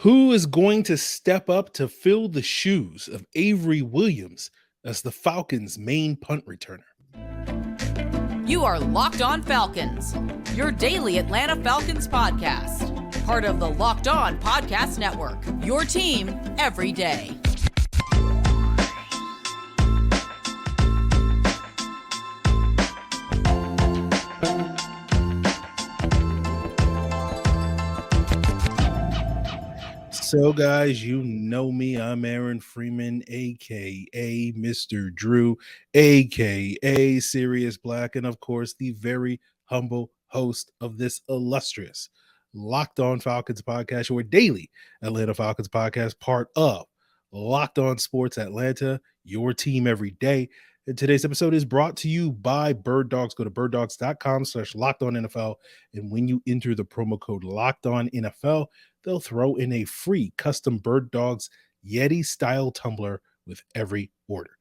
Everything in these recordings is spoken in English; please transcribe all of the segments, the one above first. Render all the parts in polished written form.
Who is going to step up to fill the shoes of Avery Williams as the Falcons' main punt returner? You are Locked On Falcons, your daily Atlanta Falcons podcast. Part of the Locked On Podcast Network, your team every day. So, guys, you know me. I'm Aaron Freeman, a.k.a. Mr. Drew, a.k.a. Sirius Black, and, of course, the very humble host of this illustrious Locked On Falcons podcast, your daily Atlanta Falcons podcast, part of Locked On Sports Atlanta, your team every day. And today's episode is brought to you by Bird Dogs. Go to birddogs.com/LockedOnNFL, and when you enter the promo code LockedOnNFL, they'll throw in a free custom Bird Dogs Yeti-style tumbler with every order.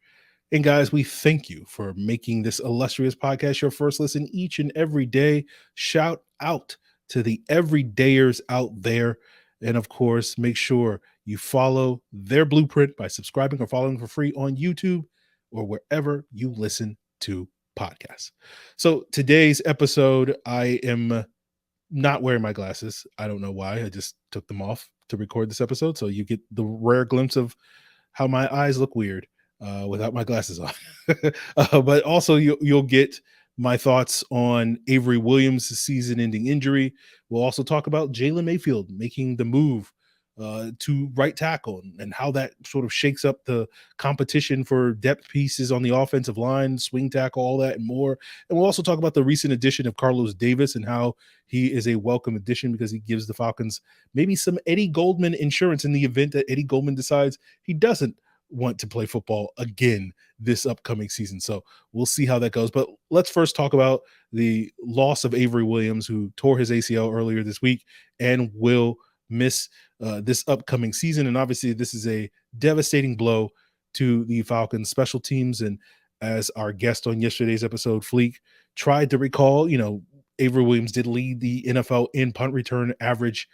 And guys, we thank you for making this illustrious podcast your first listen each and every day. Shout out to the everydayers out there. And of course, make sure you follow their blueprint by subscribing or following for free on YouTube or wherever you listen to podcasts. So today's episode, I am not wearing my glasses. I don't know why. I just took them off to record this episode. So you get the rare glimpse of how my eyes look weird without my glasses on. But also you'll get my thoughts on Avery Williams' season-ending injury. We'll also talk about Jalen Mayfield making the move to right tackle and how that sort of shakes up the competition for depth pieces on the offensive line, swing tackle, all that and more. And we'll also talk about the recent addition of Carlos Davis and how he is a welcome addition because he gives the Falcons maybe some Eddie Goldman insurance in the event that Eddie Goldman decides he doesn't want to play football again this upcoming season. So we'll see how that goes. But let's first talk about the loss of Avery Williams, who tore his ACL earlier this week and will miss this upcoming season. And obviously this is a devastating blow to the Falcons special teams. And as our guest on yesterday's episode, Fleek, tried to recall, Avery Williams did lead the NFL in punt return average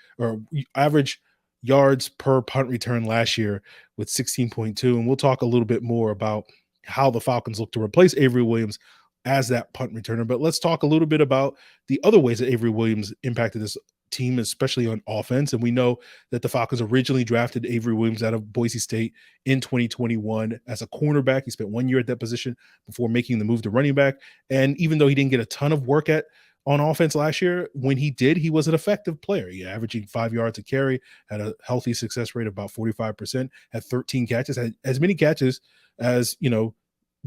yards per punt return last year with 16.2. And we'll talk a little bit more about how the Falcons look to replace Avery Williams as that punt returner. But let's talk a little bit about the other ways that Avery Williams impacted this team, especially on offense. And we know that the Falcons originally drafted Avery Williams out of Boise State in 2021 as a cornerback. He spent 1 year at that position before making the move to running back. And even though he didn't get a ton of work on offense last year, when he did, he was an effective player. He averaging 5 yards a carry, had a healthy success rate of about 45%, had 13 catches, had as many catches as,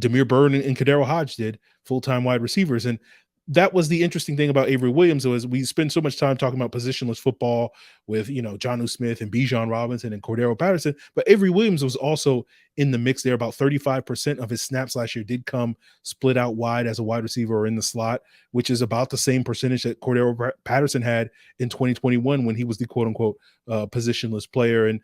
Demir Byrd and Kadero Hodge did, full-time wide receivers. And that was the interesting thing about Avery Williams, was we spend so much time talking about positionless football with, Jonnu Smith and Bijan Robinson and Cordero Patterson, but Avery Williams was also in the mix there. About 35% of his snaps last year did come split out wide as a wide receiver or in the slot, which is about the same percentage that Cordero Patterson had in 2021 when he was the quote-unquote positionless player. And,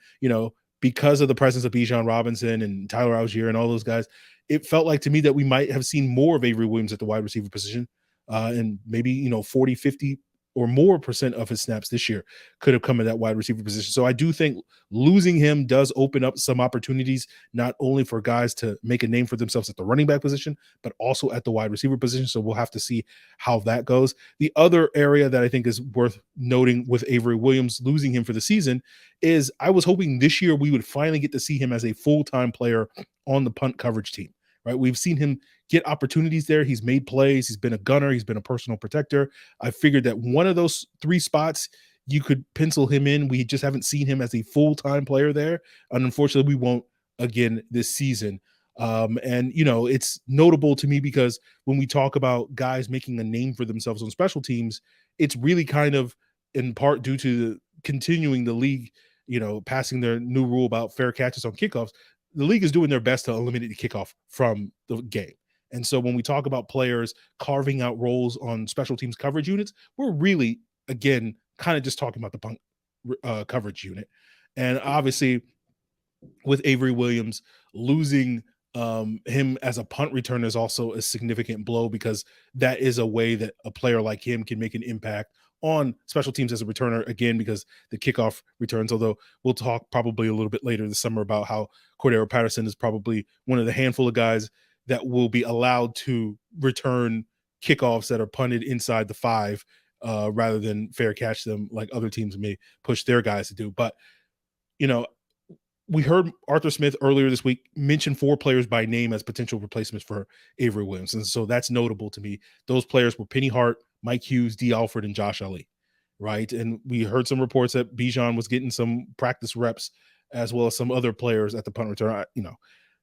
because of the presence of Bijan Robinson and Tyler Algier and all those guys, it felt like to me that we might have seen more of Avery Williams at the wide receiver position. And maybe, 40, 50 or more percent of his snaps this year could have come in that wide receiver position. So I do think losing him does open up some opportunities, not only for guys to make a name for themselves at the running back position, but also at the wide receiver position. So we'll have to see how that goes. The other area that I think is worth noting with Avery Williams, losing him for the season, is I was hoping this year we would finally get to see him as a full-time player on the punt coverage team. Right. We've seen him get opportunities there. He's made plays. He's been a gunner. He's been a personal protector. I figured that one of those three spots you could pencil him in. We just haven't seen him as a full-time player there. And unfortunately, we won't again this season. And, it's notable to me because when we talk about guys making a name for themselves on special teams, it's really kind of in part due to continuing the league, passing their new rule about fair catches on kickoffs. The league is doing their best to eliminate the kickoff from the game. And so when we talk about players carving out roles on special teams coverage units, we're really, again, kind of just talking about the punt coverage unit. And obviously with Avery Williams, losing him as a punt returner is also a significant blow, because that is a way that a player like him can make an impact on special teams as a returner again because the kickoff returns. Although we'll talk probably a little bit later this summer about how Cordero Patterson is probably one of the handful of guys that will be allowed to return kickoffs that are punted inside the 5 rather than fair catch them like other teams may push their guys to do. But you know, we heard Arthur Smith earlier this week mention 4 players by name as potential replacements for Avery Williams. And so that's notable to me. Those players were Penny Hart, Mike Hughes, Dee Alford, and Josh Ali, right? And we heard some reports that Bijan was getting some practice reps as well as some other players at the punt return.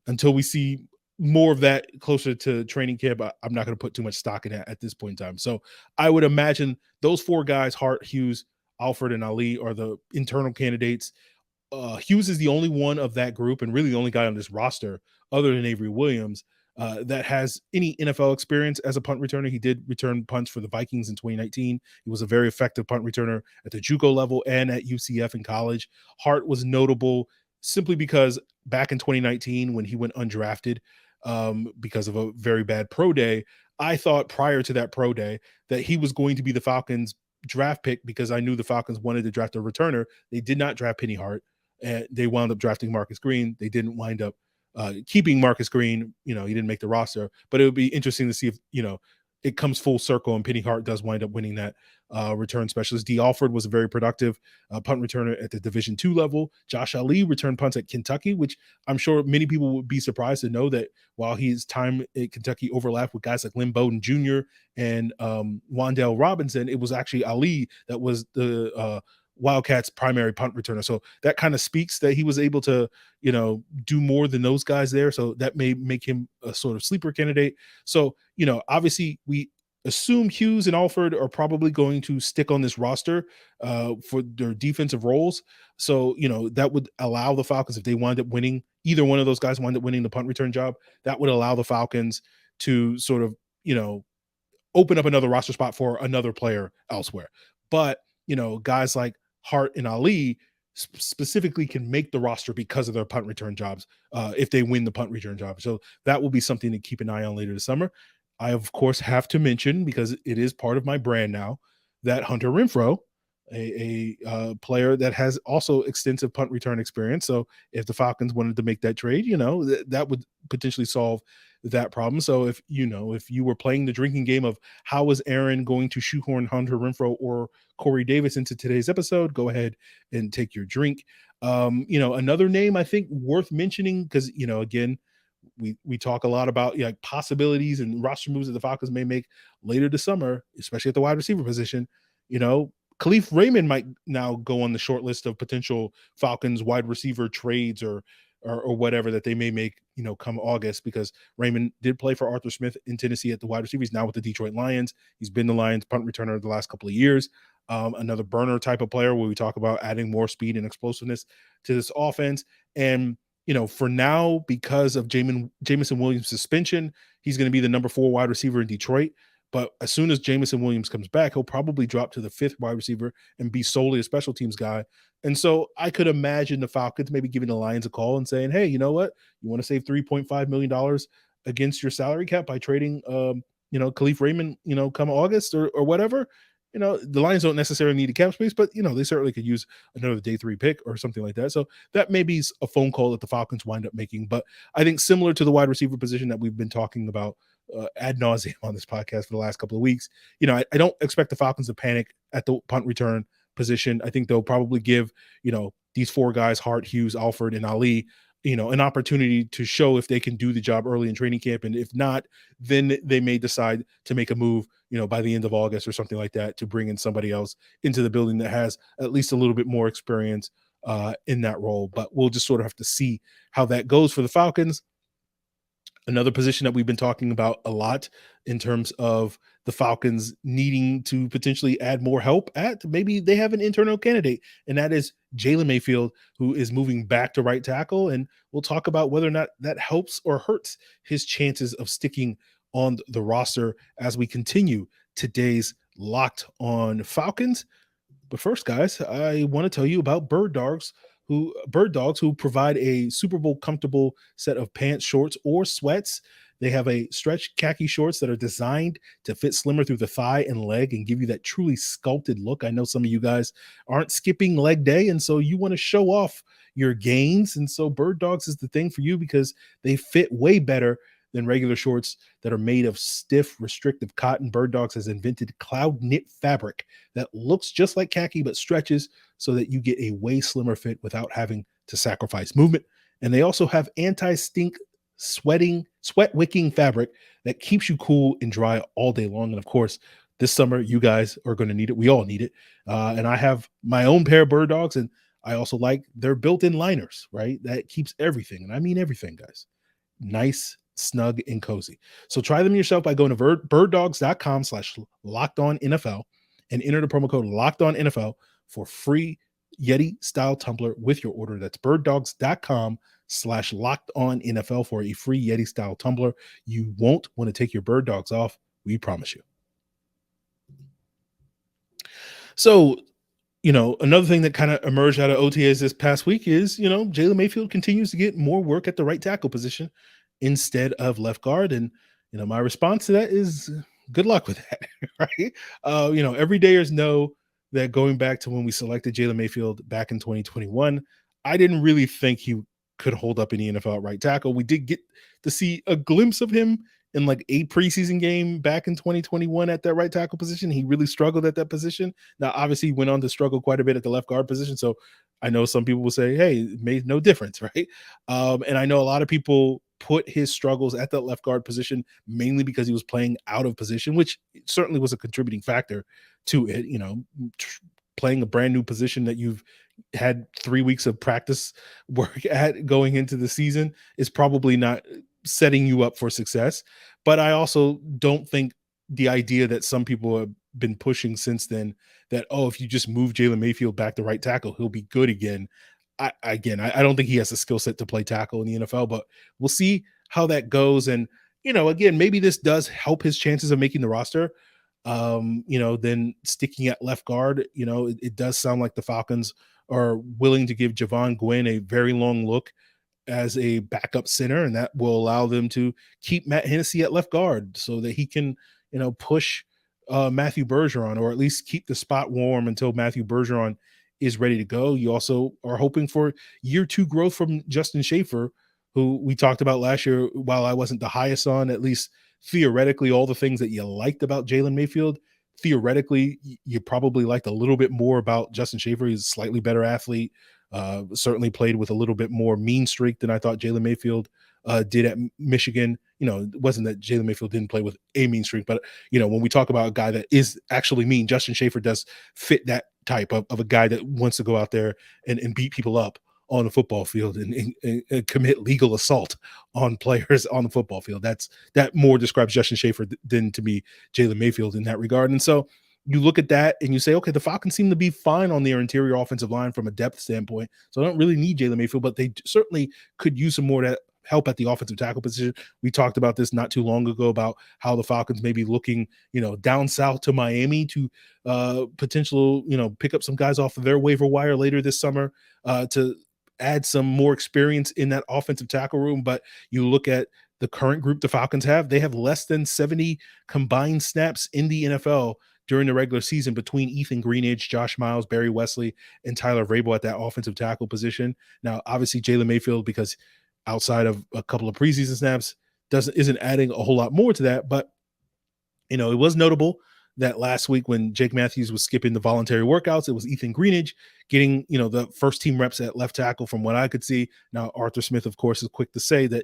Until we see more of that closer to training camp, I'm not going to put too much stock in that at this point in time. So I would imagine those 4 guys, Hart, Hughes, Alford, and Ali, are the internal candidates. Hughes is the only one of that group and really the only guy on this roster other than Avery Williams that has any NFL experience as a punt returner. He did return punts for the Vikings in 2019. He was a very effective punt returner at the JUCO level and at UCF in college. Hart was notable simply because back in 2019 when he went undrafted because of a very bad pro day, I thought prior to that pro day that he was going to be the Falcons draft pick because I knew the Falcons wanted to draft a returner. They did not draft Penny Hart. And they wound up drafting Marcus Green. They didn't wind up keeping Marcus Green. He didn't make the roster, but it would be interesting to see if, it comes full circle and Penny Hart does wind up winning that return specialist. Dee Alford was a very productive punt returner at the Division II level. Josh Ali returned punts at Kentucky, which I'm sure many people would be surprised to know that while his time at Kentucky overlapped with guys like Lynn Bowden Jr. and Wan'Dale Robinson, it was actually Ali that was the Wildcats' primary punt returner. So that kind of speaks that he was able to, do more than those guys there. So that may make him a sort of sleeper candidate. So, obviously we assume Hughes and Alford are probably going to stick on this roster for their defensive roles. So, that would allow the Falcons, if they wind up winning, either one of those guys wind up winning the punt return job, that would allow the Falcons to sort of, open up another roster spot for another player elsewhere. But, guys like Hart and Ali specifically can make the roster because of their punt return jobs if they win the punt return job. So that will be something to keep an eye on later this summer. I, of course, have to mention, because it is part of my brand now, that Hunter Renfrow, a player that has also extensive punt return experience. So if the Falcons wanted to make that trade, that would potentially solve that problem. So if you were playing the drinking game of how is Aaron going to shoehorn Hunter Renfrow or Corey Davis into today's episode, go ahead and take your drink. Another name I think worth mentioning, because again, we talk a lot about possibilities and roster moves that the Falcons may make later this summer, especially at the wide receiver position. Khalif Raymond might now go on the short list of potential Falcons wide receiver trades or whatever that they may make, come August, because Raymond did play for Arthur Smith in Tennessee at the wide receiver. He's now with the Detroit Lions. He's been the Lions punt returner the last couple of years. Another burner type of player where we talk about adding more speed and explosiveness to this offense. And, for now, because of Jameson Williams' suspension, he's going to be the number 4 wide receiver in Detroit. But as soon as Jameson Williams comes back, he'll probably drop to the 5th wide receiver and be solely a special teams guy. And so I could imagine the Falcons maybe giving the Lions a call and saying, hey, you know what? You want to save $3.5 million against your salary cap by trading, Khalif Raymond, come August or whatever. The Lions don't necessarily need a cap space, but, they certainly could use another day 3 pick or something like that. So that may be a phone call that the Falcons wind up making. But I think similar to the wide receiver position that we've been talking about ad nauseum on this podcast for the last couple of weeks, I don't expect the Falcons to panic at the punt return position. I think they'll probably give, these 4 guys, Hart, Hughes, Alford, and Ali, an opportunity to show if they can do the job early in training camp. And if not, then they may decide to make a move, by the end of August or something like that, to bring in somebody else into the building that has at least a little bit more experience in that role. But we'll just sort of have to see how that goes for the Falcons. Another position that we've been talking about a lot in terms of the Falcons needing to potentially add more help at, maybe they have an internal candidate, and that is Jalen Mayfield, who is moving back to right tackle. And we'll talk about whether or not that helps or hurts his chances of sticking on the roster as we continue today's Locked On Falcons. But first, guys, I want to tell you about Bird Dogs, who provide a Super Bowl comfortable set of pants, shorts, or sweats. They have a stretch khaki shorts that are designed to fit slimmer through the thigh and leg and give you that truly sculpted look. I know some of you guys aren't skipping leg day, and so you want to show off your gains. And so Bird Dogs is the thing for you because they fit way better than regular shorts that are made of stiff, restrictive cotton. Bird Dogs has invented cloud knit fabric that looks just like khaki but stretches so that you get a way slimmer fit without having to sacrifice movement. And they also have anti-stink sweat wicking fabric that keeps you cool and dry all day long. And of course, this summer, you guys are going to need it. We all need it. And I have my own pair of Bird Dogs, and I also like their built-in liners, right? That keeps everything, and I mean everything, guys, nice, snug, and cozy. So try them yourself by going to birddogs.com/lockedonnfl and enter the promo code LockedOnNFL for free Yeti style tumbler with your order. That's birddogs.com/lockedonnfl for a free Yeti style tumbler. You won't want to take your Bird Dogs off. We promise you. So, another thing that kind of emerged out of OTAs this past week is, Jalen Mayfield continues to get more work at the right tackle position instead of left guard. And, my response to that is good luck with that, right? Every dayers know that going back to when we selected Jalen Mayfield back in 2021, I didn't really think he could hold up in the NFL at right tackle. We did get to see a glimpse of him in like a preseason game back in 2021 at that right tackle position. He really struggled at that position. Now, obviously, he went on to struggle quite a bit at the left guard position. So I know some people will say, hey, it made no difference, right? And I know a lot of people put his struggles at the left guard position mainly because he was playing out of position, which certainly was a contributing factor to it. Playing a brand new position that you've had 3 weeks of practice work at going into the season is probably not setting you up for success. But I also don't think the idea that some people have been pushing since then that, if you just move Jalen Mayfield back to right tackle, he'll be good again. I don't think he has a skill set to play tackle in the NFL, but we'll see how that goes. And, again, maybe this does help his chances of making the roster. Then sticking at left guard, it does sound like the Falcons are willing to give Javon Gwynn a very long look as a backup center, and that will allow them to keep Matt Hennessy at left guard so that he can, push Matthew Bergeron, or at least keep the spot warm until Matthew Bergeron is ready to go. You also are hoping for year 2 growth from Justin Schaefer, who we talked about last year. While I wasn't the highest on, at least theoretically, all the things that you liked about Jalen Mayfield, theoretically, you probably liked a little bit more about Justin Schaefer. He's a slightly better athlete, certainly played with a little bit more mean streak than I thought Jalen Mayfield did at Michigan. It wasn't that Jalen Mayfield didn't play with a mean streak, but, when we talk about a guy that is actually mean, Justin Schaefer does fit that type of a guy that wants to go out there and beat people up on the football field and commit legal assault on players on the football field. That more describes Justin Schaefer than to me Jalen Mayfield in that regard. And so you look at that and you say, okay, the Falcons seem to be fine on their interior offensive line from a depth standpoint. So I don't really need Jalen Mayfield, but they certainly could use some more of that help at the offensive tackle position. We talked about this not too long ago about how the Falcons may be looking, down south to Miami to potential, pick up some guys off of their waiver wire later this summer to add some more experience in that offensive tackle room. But you look at the current group the Falcons have, they have less than 70 combined snaps in the NFL during the regular season between Ethan Greenidge, Josh Miles, Barry Wesley, and Tyler Vrabel at that offensive tackle position. Now, obviously, Jalen Mayfield, because outside of a couple of preseason snaps, isn't adding a whole lot more to that. But, it was notable that last week when Jake Matthews was skipping the voluntary workouts, it was Ethan Greenidge getting, the first team reps at left tackle from what I could see. Now, Arthur Smith, of course, is quick to say that,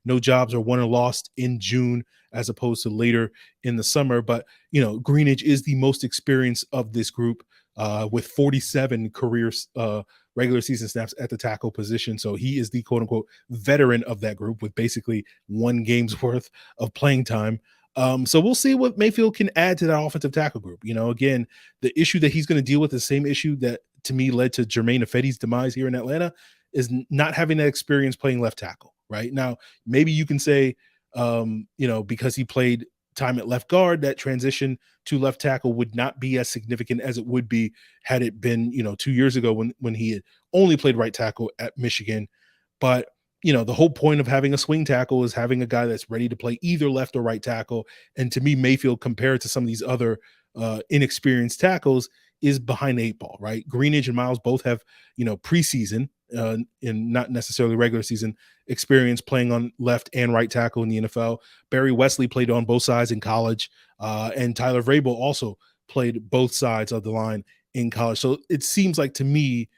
no jobs are won or lost in June as opposed to later in the summer. But, Greenidge is the most experienced of this group with 47 career regular season snaps at the tackle position. So he is the quote unquote veteran of that group with basically 1 game's worth of playing time. So we'll see what Mayfield can add to that offensive tackle group. Again, the issue that he's going to deal with, the same issue that to me led to Jermaine Ifedi's demise here in Atlanta, is not having that experience playing left tackle. Right now, maybe you can say, because he played time at left guard, that transition to left tackle would not be as significant as it would be had it been, 2 years ago when he had only played right tackle at Michigan. But, the whole point of having a swing tackle is having a guy that's ready to play either left or right tackle. And to me, Mayfield, compared to some of these other inexperienced tackles, is behind the 8 ball, right? Greenidge and Miles both have, preseason and not necessarily regular season experience playing on left and right tackle in the NFL. Barry Wesley played on both sides in college, and Tyler Vrabel also played both sides of the line in college. So it seems like to me,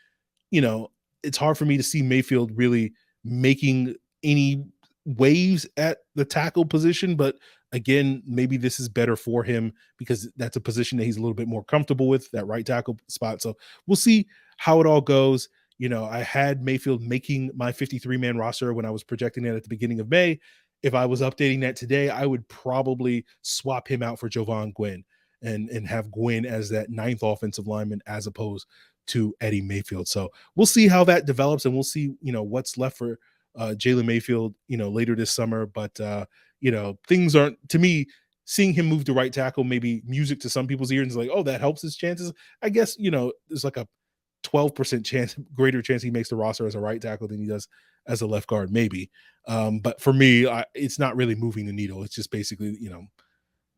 it's hard for me to see Mayfield really making any waves at the tackle position. But again, maybe this is better for him because that's a position that he's a little bit more comfortable with, that right tackle spot. So we'll see how it all goes. I had Mayfield making my 53-man roster when I was projecting it at the beginning of May. If I was updating that today, I would probably swap him out for Jovan Gwynn and have Gwynn as that 9th offensive lineman as opposed to Eddie Mayfield. So we'll see how that develops, and we'll see, what's left for Jalen Mayfield, later this summer. But, things aren't, to me, seeing him move to right tackle, maybe music to some people's ears, and it's like, oh, that helps his chances. I guess, there's like a 12% chance, greater chance he makes the roster as a right tackle than he does as a left guard, maybe. But for me, it's not really moving the needle. It's just basically,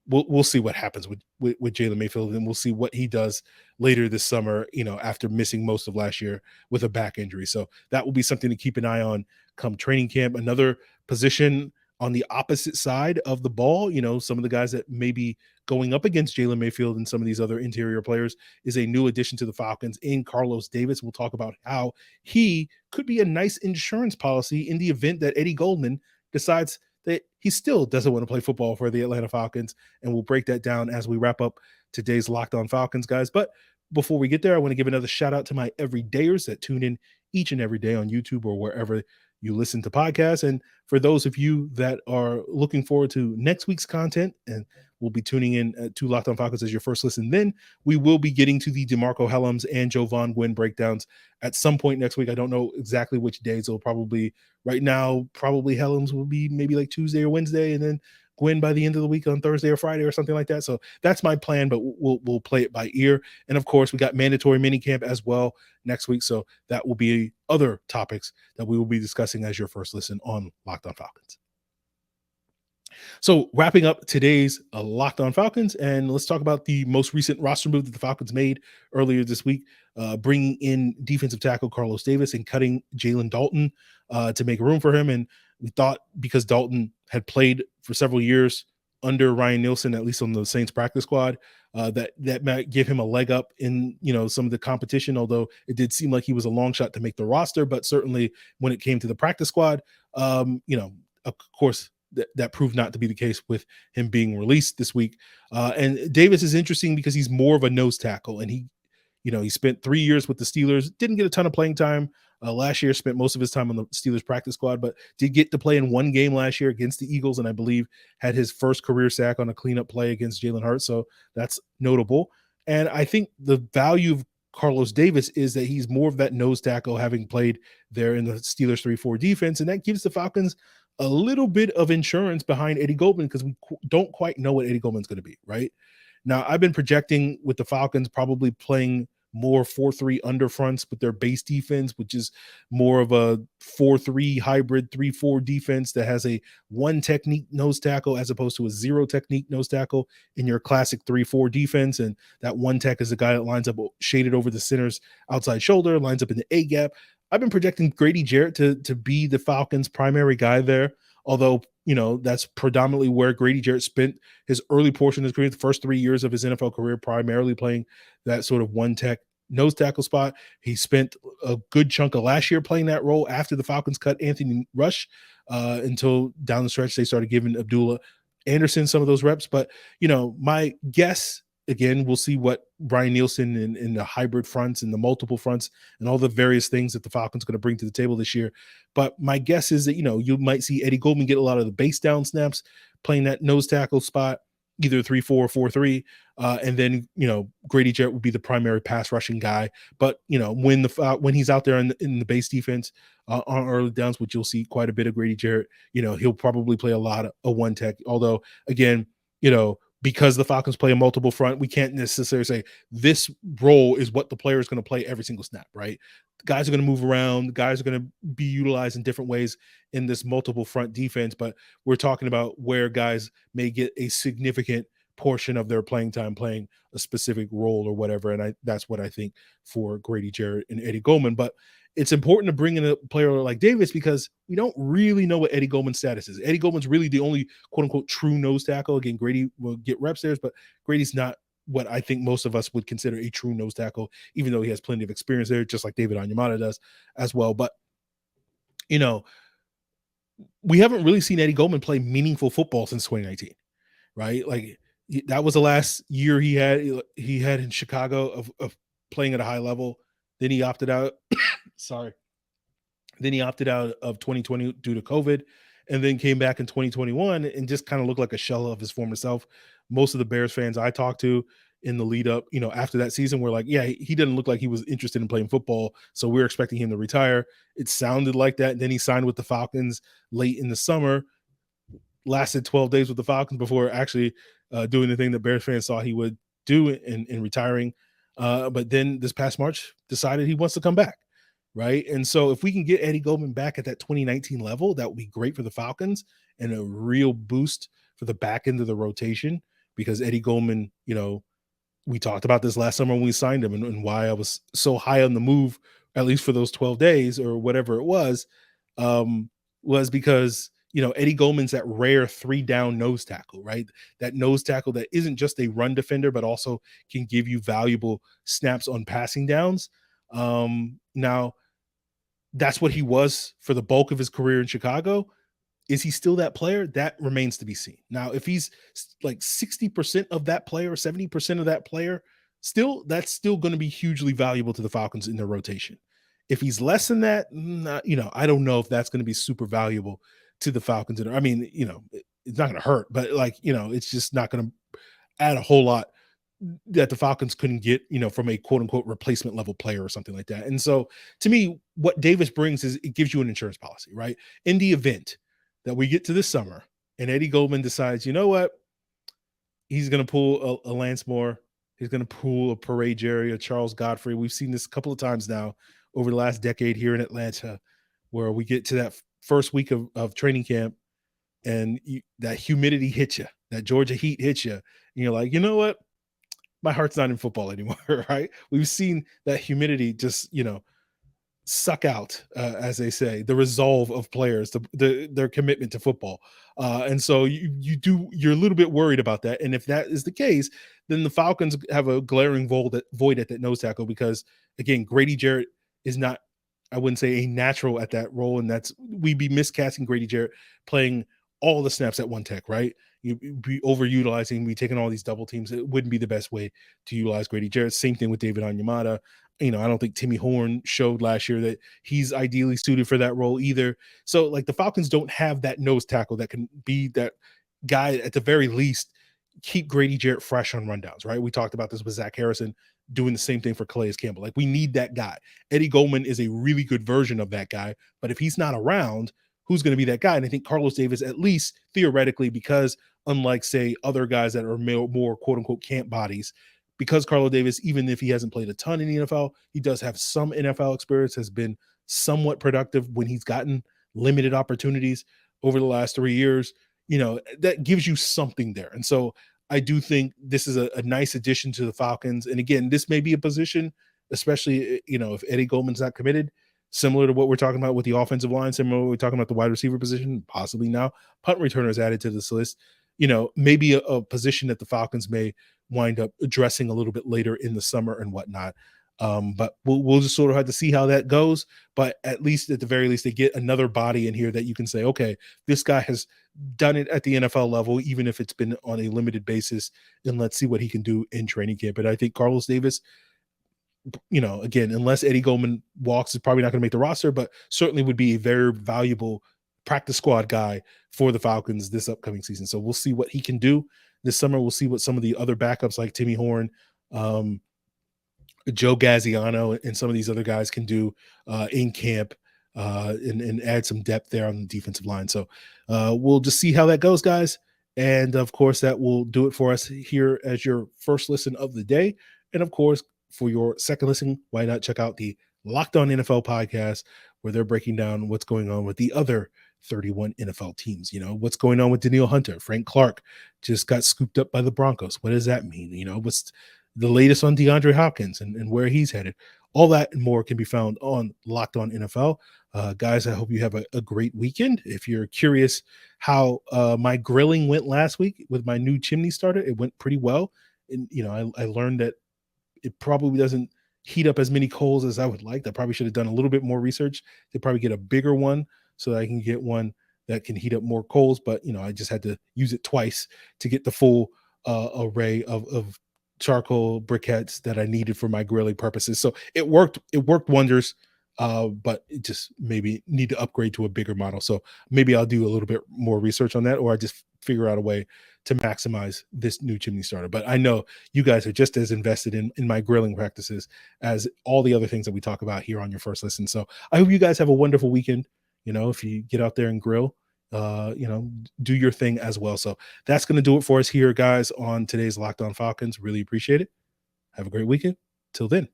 we'll see what happens with Jalen Mayfield, and we'll see what he does later this summer, after missing most of last year with a back injury. So that will be something to keep an eye on come training camp. Another position on the opposite side of the ball, some of the guys that may be going up against Jalen Mayfield and some of these other interior players is a new addition to the Falcons in Carlos Davis. We'll talk about how he could be a nice insurance policy in the event that Eddie Goldman decides that he still doesn't want to play football for the Atlanta Falcons. And we'll break that down as we wrap up today's Locked On Falcons, guys. But before we get there, I want to give another shout out to my everydayers that tune in each and every day on YouTube or wherever you listen to podcasts. And for those of you that are looking forward to next week's content and will be tuning in to Locked On Falcons as your first listen, then we will be getting to the DeMarco Hellams and Jovan Gwynn breakdowns at some point next week. I don't know exactly which days. It'll probably, right now, probably Hellams will be maybe like Tuesday or Wednesday, and then Gwynn by the end of the week on Thursday or Friday or something like that. So that's my plan, but we'll play it by ear. And of course, we got mandatory minicamp as well next week. So that will be other topics that we will be discussing as your first listen on Locked On Falcons. So wrapping up today's Locked On Falcons, and let's talk about the most recent roster move that the Falcons made earlier this week, bringing in defensive tackle Carlos Davis and cutting Jalen Dalton to make room for him. And we thought because Dalton had played for several years under Ryan Nielsen, at least on the Saints practice squad, that might give him a leg up in, some of the competition, although it did seem like he was a long shot to make the roster. But certainly when it came to the practice squad, of course, that proved not to be the case with him being released this week. And Davis is interesting because he's more of a nose tackle, and he spent 3 years with the Steelers, didn't get a ton of playing time. Last year, spent most of his time on the Steelers practice squad, but did get to play in one game last year against the Eagles, and I believe had his first career sack on a cleanup play against Jalen Hart. So that's notable. And I think the value of Carlos Davis is that he's more of that nose tackle, having played there in the Steelers 3-4 defense, and that gives the Falcons a little bit of insurance behind Eddie Goldman because we don't quite know what Eddie Goldman's going to be, right? Now, I've been projecting with the Falcons probably playing more 4-3 under fronts with their base defense, which is more of a 4-3 hybrid 3-4 defense that has a one technique nose tackle as opposed to a zero technique nose tackle in your classic 3-4 defense. And that one tech is a guy that lines up shaded over the center's outside shoulder, lines up in the A gap. I've been projecting Grady Jarrett to be the Falcons' primary guy there, although, that's predominantly where Grady Jarrett spent his early portion of his career, the first 3 years of his NFL career, primarily playing that sort of one tech nose tackle spot. He spent a good chunk of last year playing that role after the Falcons cut Anthony Rush until down the stretch they started giving Abdullah Anderson some of those reps. But, my guess, again, we'll see what Brian Nielsen and the hybrid fronts and the multiple fronts and all the various things that the Falcons going to bring to the table this year. But my guess is that, you might see Eddie Goldman get a lot of the base down snaps, playing that nose tackle spot, either 3-4 or 4-3. And then, Grady Jarrett would be the primary pass rushing guy. But, when he's out there in the base defense on early downs, which you'll see quite a bit of Grady Jarrett, he'll probably play a lot of a one tech. Although, again, because the Falcons play a multiple front, we can't necessarily say this role is what the player is going to play every single snap, right? Guys are going to move around. Guys are going to be utilized in different ways in this multiple front defense, but we're talking about where guys may get a significant portion of their playing time playing a specific role or whatever. And that's what I think for Grady Jarrett and Eddie Goldman. But it's important to bring in a player like Davis because we don't really know what Eddie Goldman's status is. Eddie Goldman's really the only quote unquote true nose tackle. Again, Grady will get reps there, but Grady's not what I think most of us would consider a true nose tackle, even though he has plenty of experience there, just like David Onyemata does as well. But, we haven't really seen Eddie Goldman play meaningful football since 2019, right? Like that was the last year he had in Chicago of playing at a high level. Then he opted out. Sorry. Then he opted out of 2020 due to COVID, and then came back in 2021 and just kind of looked like a shell of his former self. Most of the Bears fans I talked to in the lead up, after that season were like, yeah, he didn't look like he was interested in playing football. So we're expecting him to retire. It sounded like that. And then he signed with the Falcons late in the summer, lasted 12 days with the Falcons before actually doing the thing that Bears fans thought he would do in retiring. But then this past March decided he wants to come back. Right. And so if we can get Eddie Goldman back at that 2019 level, that would be great for the Falcons and a real boost for the back end of the rotation, because Eddie Goldman, we talked about this last summer when we signed him and why I was so high on the move, at least for those 12 days or whatever it was because, Eddie Goldman's that rare 3-down nose tackle, right? That nose tackle that isn't just a run defender, but also can give you valuable snaps on passing downs. Now that's what he was for the bulk of his career in Chicago. Is he still that player? That remains to be seen. Now, if he's like 60% of that player, 70% of that player, that's still going to be hugely valuable to the Falcons in their rotation. If he's less than that, I don't know if that's going to be super valuable to the Falcons. I mean, it's not going to hurt, but it's just not going to add a whole lot that the Falcons couldn't get, from a quote unquote replacement level player or something like that. And so to me, what Davis brings is it gives you an insurance policy, right? In the event that we get to this summer and Eddie Goldman decides, you know what, he's going to pull a Lance Moore, he's going to pull a Parade Jerry, a Charles Godfrey. We've seen this a couple of times now over the last decade here in Atlanta, where we get to that first week of training camp and that humidity hits you, that Georgia heat hits you. And you're like, you know what? My heart's not in football anymore, right? We've seen that humidity just, suck out, as they say, the resolve of players, their commitment to football. And so you're a little bit worried about that. And if that is the case, then the Falcons have a glaring void at that nose tackle, because again, Grady Jarrett is not, I wouldn't say a natural at that role. And we'd be miscasting Grady Jarrett playing all the snaps at one tech, right? You'd be overutilizing, be taking all these double teams. It wouldn't be the best way to utilize Grady Jarrett. Same thing with David Onyemata. I don't think Timmy Horn showed last year that he's ideally suited for that role either. So like the Falcons don't have that nose tackle that can be that guy at the very least, keep Grady Jarrett fresh on rundowns, right? We talked about this with Zach Harrison doing the same thing for Calais Campbell. Like we need that guy. Eddie Goldman is a really good version of that guy, but if he's not around, who's going to be that guy? And I think Carlos Davis, at least theoretically, because unlike, say, other guys that are more quote-unquote camp bodies, because Carlos Davis, even if he hasn't played a ton in the NFL, he does have some NFL experience, has been somewhat productive when he's gotten limited opportunities over the last 3 years. That gives you something there. And so I do think this is a nice addition to the Falcons. And again, this may be a position, especially, if Eddie Goldman's not committed, similar to what we're talking about with the offensive line, similar to what we're talking about the wide receiver position, possibly now punt returners added to this list, maybe a position that the Falcons may wind up addressing a little bit later in the summer and whatnot. But we'll just sort of have to see how that goes. But at the very least, they get another body in here that you can say, okay, this guy has done it at the NFL level, even if it's been on a limited basis, and let's see what he can do in training camp. And I think Carlos Davis, again, unless Eddie Goldman walks, is probably not going to make the roster, but certainly would be a very valuable practice squad guy for the Falcons this upcoming season. So we'll see what he can do this summer. We'll see what some of the other backups like Timmy Horn, Joe Gaziano, and some of these other guys can do in camp and add some depth there on the defensive line. So we'll just see how that goes, guys. And of course, that will do it for us here as your first listen of the day. And of course, for your second listen, why not check out the Locked On NFL podcast, where they're breaking down what's going on with the other 31 NFL teams. What's going on with Danielle Hunter? Frank Clark just got scooped up by the Broncos. What does that mean? What's the latest on DeAndre Hopkins and where he's headed? All that and more can be found on Locked On NFL. Guys, I hope you have a great weekend. If you're curious how my grilling went last week with my new chimney starter, it went pretty well. And, I learned that it probably doesn't heat up as many coals as I would like. I probably should have done a little bit more research to probably get a bigger one so that I can get one that can heat up more coals. But, I just had to use it twice to get the full array of charcoal briquettes that I needed for my grilling purposes. So it worked wonders. But it just maybe need to upgrade to a bigger model. So maybe I'll do a little bit more research on that, or I just figure out a way to maximize this new chimney starter. But I know you guys are just as invested in my grilling practices as all the other things that we talk about here on your first listen. So I hope you guys have a wonderful weekend. If you get out there and grill, do your thing as well. So that's going to do it for us here, guys, on today's Locked On Falcons. Really appreciate it. Have a great weekend. Till then.